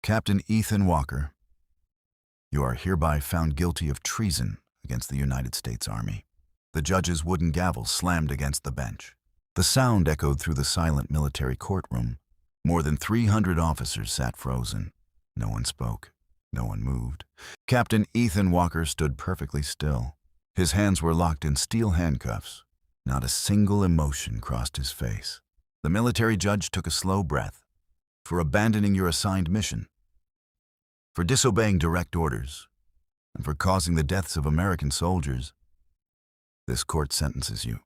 Captain Ethan Walker, you are hereby found guilty of treason against the United States Army. The judge's wooden gavel slammed against the bench. The sound echoed through the silent military courtroom. More than 300 officers sat frozen. No one spoke. No one moved. Captain Ethan Walker stood perfectly still. His hands were locked in steel handcuffs. Not a single emotion crossed his face. The military judge took a slow breath. For abandoning your assigned mission, for disobeying direct orders, and for causing the deaths of American soldiers, this court sentences you.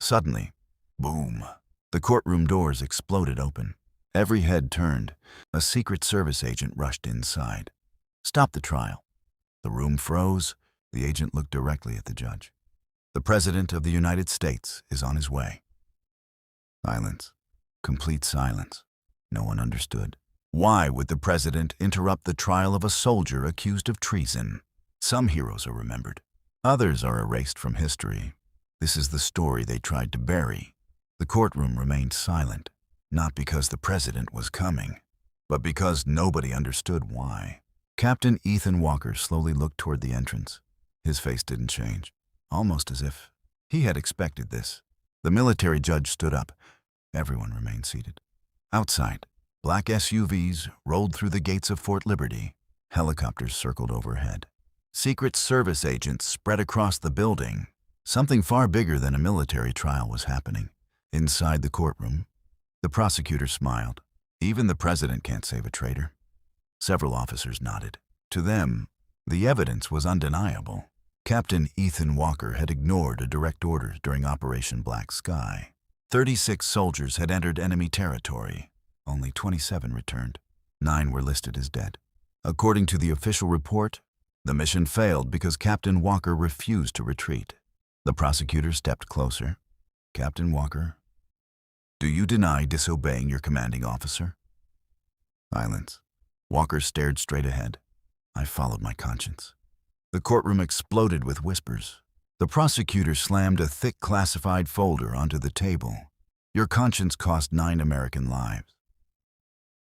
Suddenly, boom, the courtroom doors exploded open. Every head turned. A Secret Service agent rushed inside. Stop the trial. The room froze. The agent looked directly at the judge. The President of the United States is on his way. Silence. Complete silence. No one understood. Why would the President interrupt the trial of a soldier accused of treason? Some heroes are remembered. Others are erased from history. This is the story they tried to bury. The courtroom remained silent, not because the President was coming, but because nobody understood why. Captain Ethan Walker slowly looked toward the entrance. His face didn't change, almost as if he had expected this. The military judge stood up. Everyone remained seated. Outside, black SUVs rolled through the gates of Fort Liberty. Helicopters circled overhead. Secret Service agents spread across the building. Something far bigger than a military trial was happening. Inside the courtroom, the prosecutor smiled. Even the President can't save a traitor. Several officers nodded. To them, the evidence was undeniable. Captain Ethan Walker had ignored a direct order during Operation Black Sky. 36 soldiers had entered enemy territory. Only 27 returned. 9 were listed as dead. According to the official report, the mission failed because Captain Walker refused to retreat. The prosecutor stepped closer. Captain Walker, do you deny disobeying your commanding officer? Silence. Walker stared straight ahead. I followed my conscience. The courtroom exploded with whispers. The prosecutor slammed a thick classified folder onto the table. Your conscience cost 9 American lives.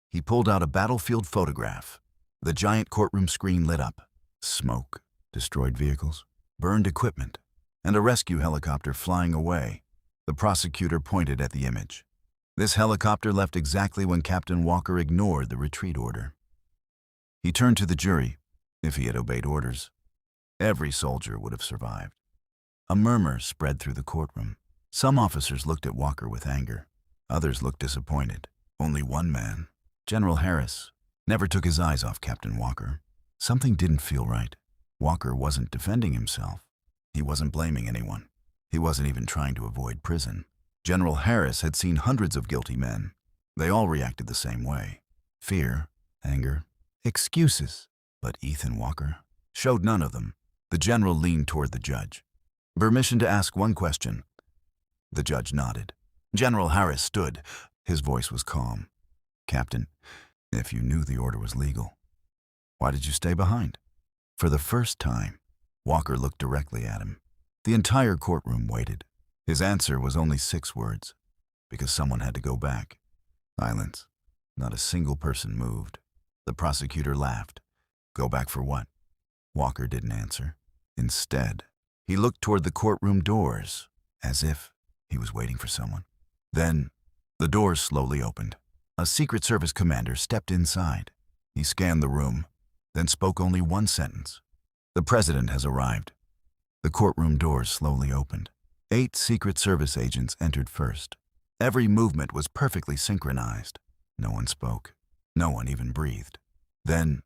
He pulled out a battlefield photograph. The giant courtroom screen lit up. Smoke, destroyed vehicles, burned equipment, and a rescue helicopter flying away. The prosecutor pointed at the image. This helicopter left exactly when Captain Walker ignored the retreat order. He turned to the jury. If he had obeyed orders, every soldier would have survived. A murmur spread through the courtroom. Some officers looked at Walker with anger. Others looked disappointed. Only one man, General Harris, never took his eyes off Captain Walker. Something didn't feel right. Walker wasn't defending himself. He wasn't blaming anyone. He wasn't even trying to avoid prison. General Harris had seen hundreds of guilty men. They all reacted the same way. Fear, anger, excuses. But Ethan Walker showed none of them. The general leaned toward the judge. Permission to ask one question. The judge nodded. General Harris stood. His voice was calm. Captain, if you knew the order was legal, why did you stay behind? For the first time, Walker looked directly at him. The entire courtroom waited. His answer was only 6 words, because someone had to go back. Silence. Not a single person moved. The prosecutor laughed. Go back for what? Walker didn't answer. Instead, he looked toward the courtroom doors, as if he was waiting for someone. Then, the doors slowly opened. A Secret Service commander stepped inside. He scanned the room, then spoke only one sentence. The President has arrived. The courtroom doors slowly opened. 8 Secret Service agents entered first. Every movement was perfectly synchronized. No one spoke. No one even breathed. Then,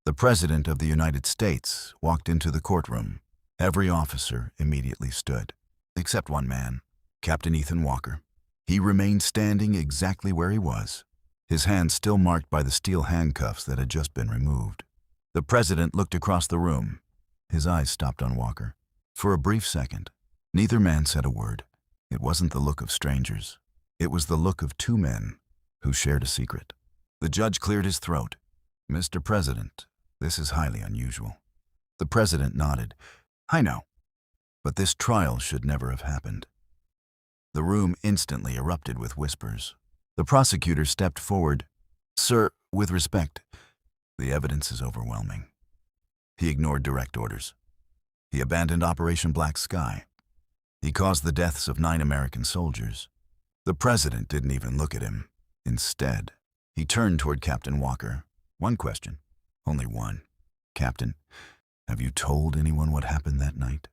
the President of the United States walked into the courtroom. Every officer immediately stood, except one man, Captain Ethan Walker. He remained standing exactly where he was, his hands still marked by the steel handcuffs that had just been removed. The President looked across the room. His eyes stopped on Walker. For a brief second, neither man said a word. It wasn't the look of strangers. It was the look of 2 men who shared a secret. The judge cleared his throat. Mr. President, this is highly unusual. The President nodded. I know, but this trial should never have happened. The room instantly erupted with whispers. The prosecutor stepped forward. Sir, with respect, The evidence is overwhelming. He ignored direct orders. He abandoned Operation Black Sky. He caused the deaths of 9 American soldiers. The president didn't even look at him. Instead, he turned toward Captain Walker. One question. Only one. Captain, have you told anyone what happened that night?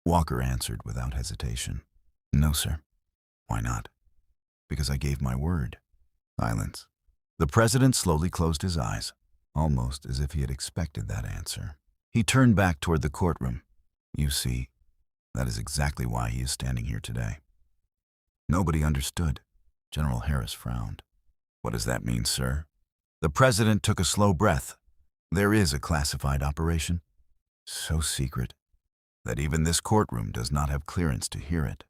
Walker answered without hesitation. No, sir. Why not? Because I gave my word. Silence. The president slowly closed his eyes, almost as if he had expected that answer. He turned back toward the courtroom. You see, that is exactly why he is standing here today. Nobody understood. General Harris frowned. What does that mean, sir? The president took a slow breath. There is a classified operation, so secret that even this courtroom does not have clearance to hear it.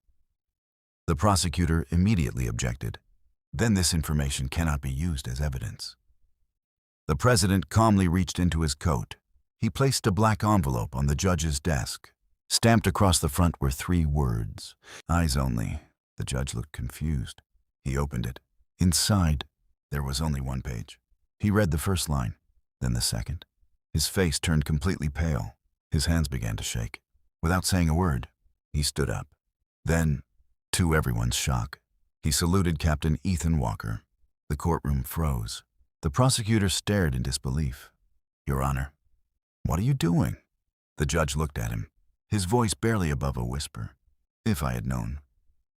The prosecutor immediately objected. Then this information cannot be used as evidence. The president calmly reached into his coat. He placed a black envelope on the judge's desk. Stamped across the front were 3 words. Eyes only. The judge looked confused. He opened it. Inside, there was only 1 page. He read the first line, then the second. His face turned completely pale. His hands began to shake. Without saying a word, he stood up. Then, to everyone's shock, he saluted Captain Ethan Walker. The courtroom froze. The prosecutor stared in disbelief. Your Honor, what are you doing? The judge looked at him, his voice barely above a whisper. If I had known,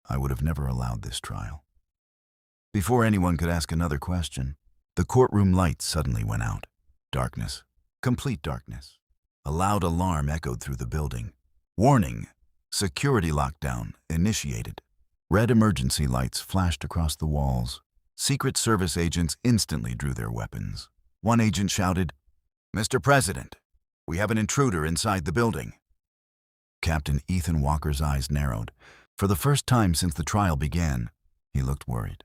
I would have never allowed this trial. Before anyone could ask another question, the courtroom lights suddenly went out. Darkness, complete darkness. A loud alarm echoed through the building. Warning! Security lockdown initiated. Red emergency lights flashed across the walls. Secret Service agents instantly drew their weapons. One agent shouted, "Mr. President, we have an intruder inside the building." Captain Ethan Walker's eyes narrowed. For the first time since the trial began, he looked worried,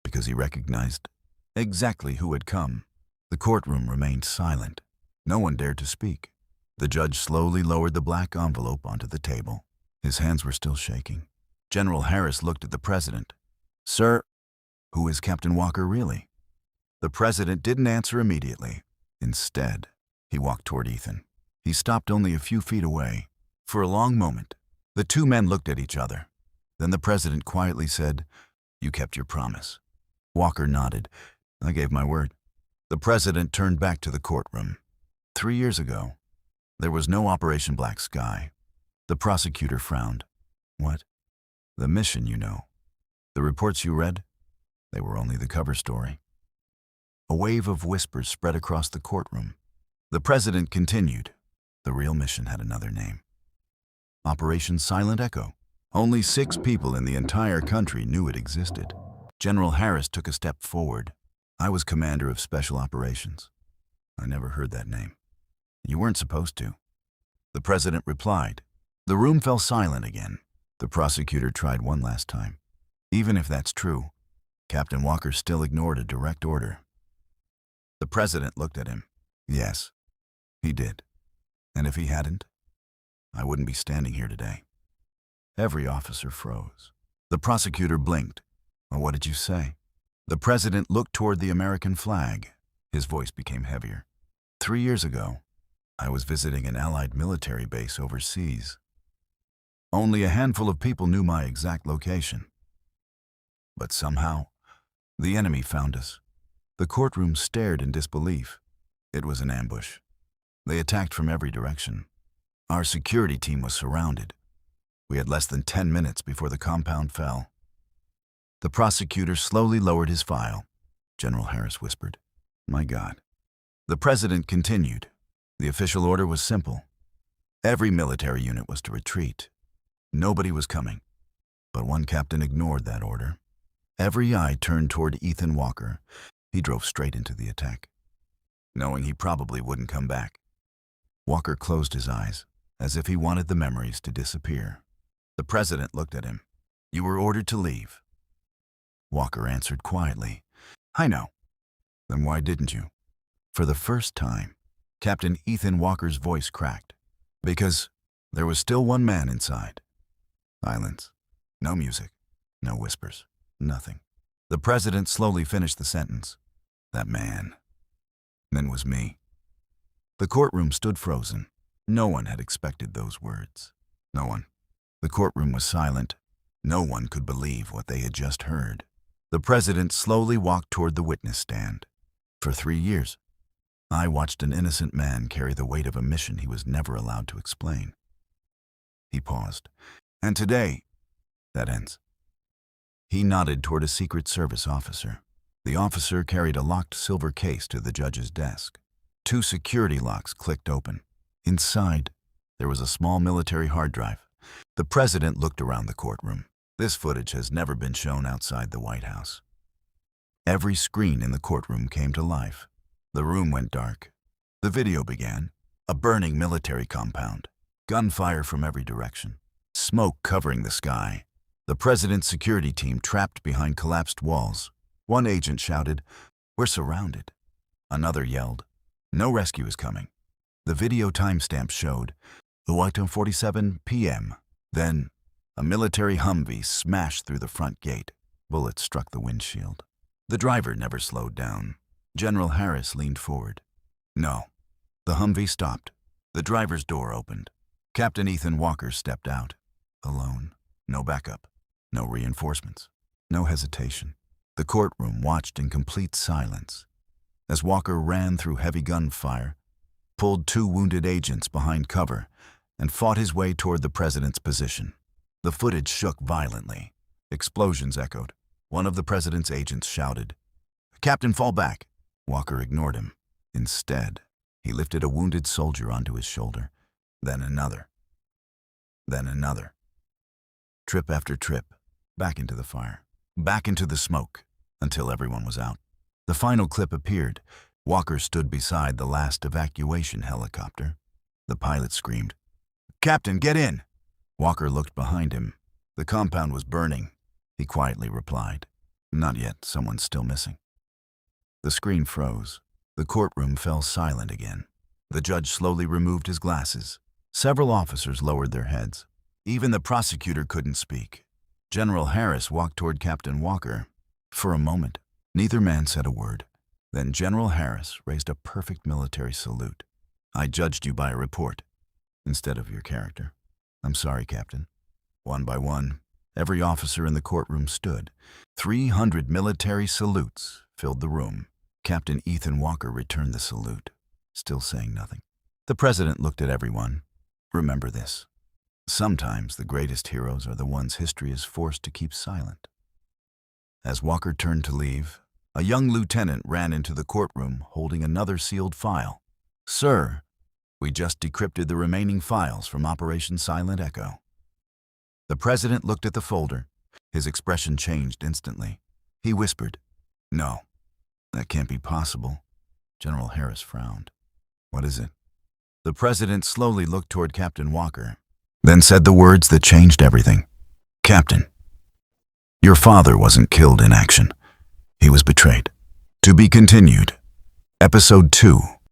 because he recognized exactly who had come. The courtroom remained silent. No one dared to speak. The judge slowly lowered the black envelope onto the table. His hands were still shaking. General Harris looked at the president. Sir, who is Captain Walker really? The president didn't answer immediately. Instead, he walked toward Ethan. He stopped only a few feet away. For a long moment, the 2 men looked at each other. Then the president quietly said, "You kept your promise." Walker nodded. "I gave my word." The president turned back to the courtroom. 3 years ago, there was no Operation Black Sky. The prosecutor frowned. What? The mission, you know. The reports you read? They were only the cover story. A wave of whispers spread across the courtroom. The president continued. The real mission had another name. Operation Silent Echo. Only 6 people in the entire country knew it existed. General Harris took a step forward. I was commander of special operations. I never heard that name. You weren't supposed to. The president replied. The room fell silent again. The prosecutor tried one last time. Even if that's true, Captain Walker still ignored a direct order. The president looked at him. Yes, he did. And if he hadn't, I wouldn't be standing here today. Every officer froze. The prosecutor blinked. Well, what did you say? The president looked toward the American flag. His voice became heavier. 3 years ago, I was visiting an Allied military base overseas. Only a handful of people knew my exact location. But somehow, the enemy found us. The courtroom stared in disbelief. It was an ambush. They attacked from every direction. Our security team was surrounded. We had less than 10 minutes before the compound fell. The prosecutor slowly lowered his file. General Harris whispered, "My God." The president continued. The official order was simple. Every military unit was to retreat. Nobody was coming. But one captain ignored that order. Every eye turned toward Ethan Walker. He drove straight into the attack, knowing he probably wouldn't come back. Walker closed his eyes, as if he wanted the memories to disappear. The president looked at him. You were ordered to leave. Walker answered quietly, I know. Then why didn't you? For the first time, Captain Ethan Walker's voice cracked. Because there was still one man inside. Silence. No music. No whispers. Nothing. The president slowly finished the sentence. That man Then was me. The courtroom stood frozen. No one had expected those words. No one. The courtroom was silent. No one could believe what they had just heard. The president slowly walked toward the witness stand. For 3 years, I watched an innocent man carry the weight of a mission he was never allowed to explain. He paused. And today, that ends. He nodded toward a Secret Service officer. The officer carried a locked silver case to the judge's desk. 2 security locks clicked open. Inside, there was a small military hard drive. The president looked around the courtroom. This footage has never been shown outside the White House. Every screen in the courtroom came to life. The room went dark. The video began. A burning military compound. Gunfire from every direction. Smoke covering the sky. The president's security team trapped behind collapsed walls. One agent shouted, "We're surrounded." Another yelled, "No rescue is coming." The video timestamp showed 1:47 p.m. Then, a military Humvee smashed through the front gate. Bullets struck the windshield. The driver never slowed down. General Harris leaned forward. No. The Humvee stopped. The driver's door opened. Captain Ethan Walker stepped out. Alone. No backup. No reinforcements. No hesitation. The courtroom watched in complete silence as Walker ran through heavy gunfire, pulled 2 wounded agents behind cover, and fought his way toward the president's position. The footage shook violently. Explosions echoed. One of the president's agents shouted, "Captain, fall back." Walker ignored him. Instead, he lifted a wounded soldier onto his shoulder, then another. Then another. Trip after trip, back into the fire, back into the smoke, until everyone was out. The final clip appeared. Walker stood beside the last evacuation helicopter. The pilot screamed, "Captain, get in!" Walker looked behind him. The compound was burning. He quietly replied, "Not yet, someone's still missing." The screen froze. The courtroom fell silent again. The judge slowly removed his glasses. Several officers lowered their heads. Even the prosecutor couldn't speak. General Harris walked toward Captain Walker. For a moment, neither man said a word. Then General Harris raised a perfect military salute. "I judged you by a report, instead of your character. I'm sorry, Captain." One by one, every officer in the courtroom stood. 300 military salutes filled the room. Captain Ethan Walker returned the salute, still saying nothing. The president looked at everyone. Remember this. Sometimes the greatest heroes are the ones history is forced to keep silent. As Walker turned to leave, a young lieutenant ran into the courtroom holding another sealed file. "Sir, we just decrypted the remaining files from Operation Silent Echo." The president looked at the folder. His expression changed instantly. He whispered, "No, that can't be possible." General Harris frowned. "What is it?" The president slowly looked toward Captain Walker, then said the words that changed everything. "Captain, your father wasn't killed in action. He was betrayed." To be continued. Episode 2.